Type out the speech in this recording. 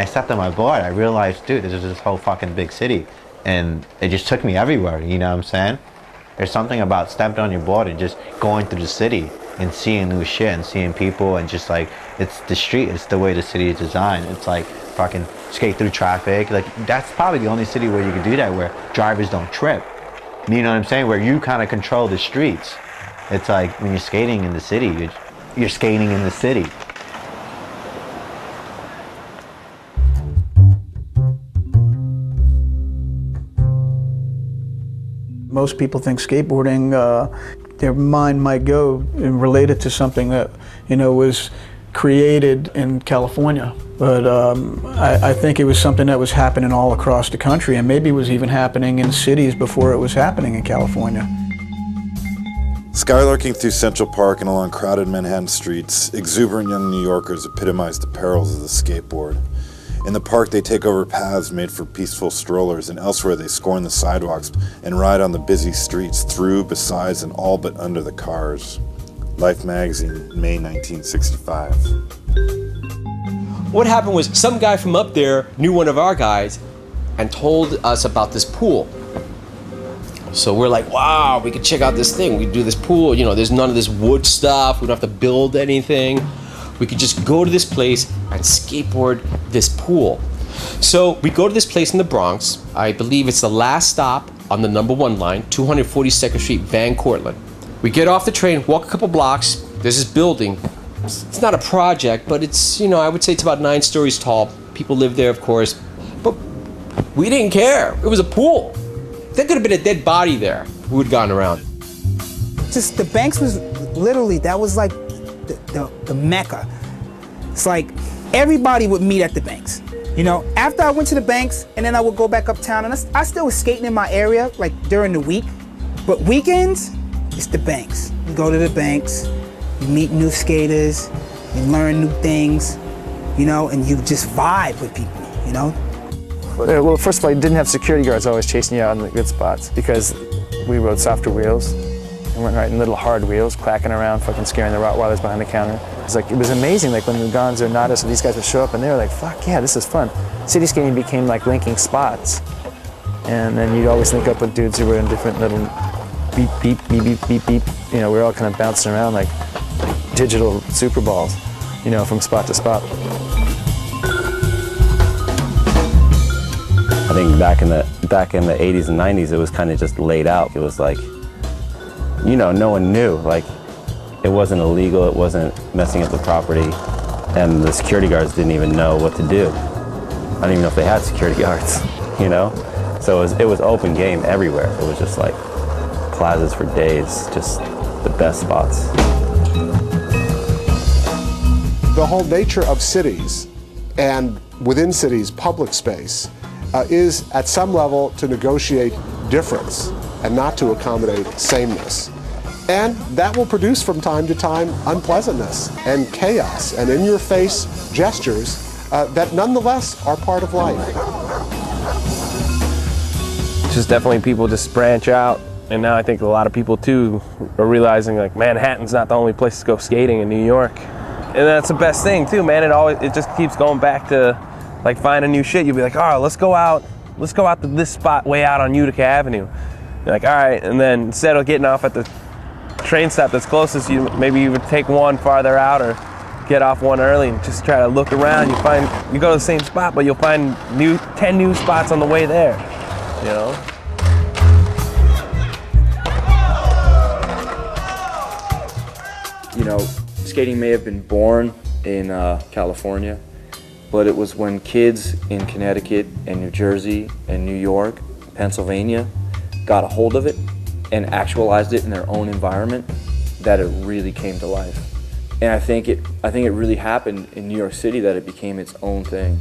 I stepped on my board, I realized, dude, this is this whole fucking big city. And it just took me everywhere, you know what I'm saying? There's something about stepping on your board and just going through the city and seeing new shit and seeing people and just like, it's the street, it's the way the city is designed. It's like fucking skate through traffic. Like, that's probably the only city where you can do that, where drivers don't trip. You know what I'm saying? Where you kind of control the streets. It's like when you're skating in the city, you're skating in the city. Most people think skateboarding, their mind might go and relate it to something that, you know, was created in California. But I think it was something that was happening all across the country, and maybe it was even happening in cities before it was happening in California. Skylarking through Central Park and along crowded Manhattan streets, exuberant young New Yorkers epitomize the perils of the skateboard. In the park, they take over paths made for peaceful strollers, and elsewhere they scorn the sidewalks and ride on the busy streets through, besides, and all but under the cars. Life magazine, May 1965. What happened was some guy from up there knew one of our guys and told us about this pool. So we're like, wow, we could check out this thing. We do this pool, you know, there's none of this wood stuff. We don't have to build anything. We could just go to this place and skateboard this pool. So we go to this place in the Bronx. I believe it's the last stop on the #1 line, 242nd Street, Van Cortlandt. We get off the train, walk a couple blocks. There's this building. It's not a project, but it's, you know, I would say it's about 9 stories tall. People live there, of course, but we didn't care. It was a pool. There could have been a dead body there who had gone around. Just the banks was literally, that was like the mecca. It's like everybody would meet at the banks. You know, after I went to the banks, and then I would go back uptown, and I still was skating in my area, like during the week. But weekends, it's the banks. You go to the banks, you meet new skaters, you learn new things, you know, and you just vibe with people, you know? Well, first of all, you didn't have security guards always chasing you out in the good spots because we rode softer wheels. We weren't riding little hard wheels, clacking around, fucking scaring the Rottweilers behind the counter. It was amazing, like when the Gons or Nadas or these guys would show up and they were like, fuck yeah, this is fun. City skating became like linking spots. And then you'd always link up with dudes who were in different little beep, beep, beep, beep, beep, beep. You know, we were all kind of bouncing around like digital super balls, you know, from spot to spot. I think back in the 80s and 90s, it was kind of just laid out. It was like, you know, no one knew. Like, it wasn't illegal, it wasn't messing up the property, and the security guards didn't even know what to do. I don't even know if they had security guards, you know? So it was open game everywhere. It was just like plazas for days, just the best spots. The whole nature of cities and within cities, public space, is at some level to negotiate difference and not to accommodate sameness. And that will produce from time to time unpleasantness and chaos and in-your-face gestures that nonetheless are part of life. Just definitely people just branch out, and now I think a lot of people too are realizing like Manhattan's not the only place to go skating in New York. And that's the best thing too, man. It just keeps going back to like finding new shit. You'll be like, oh, let's go out to this spot way out on Utica Avenue. You're like, all right, and then instead of getting off at the train stop that's closest, maybe you would take one farther out or get off one early and just try to look around. You go to the same spot, but you'll find 10 new spots on the way there, you know? You know, skating may have been born in California, but it was when kids in Connecticut and New Jersey and New York, Pennsylvania, got a hold of it and actualized it in their own environment that it really came to life. And I think it really happened in New York City that it became its own thing.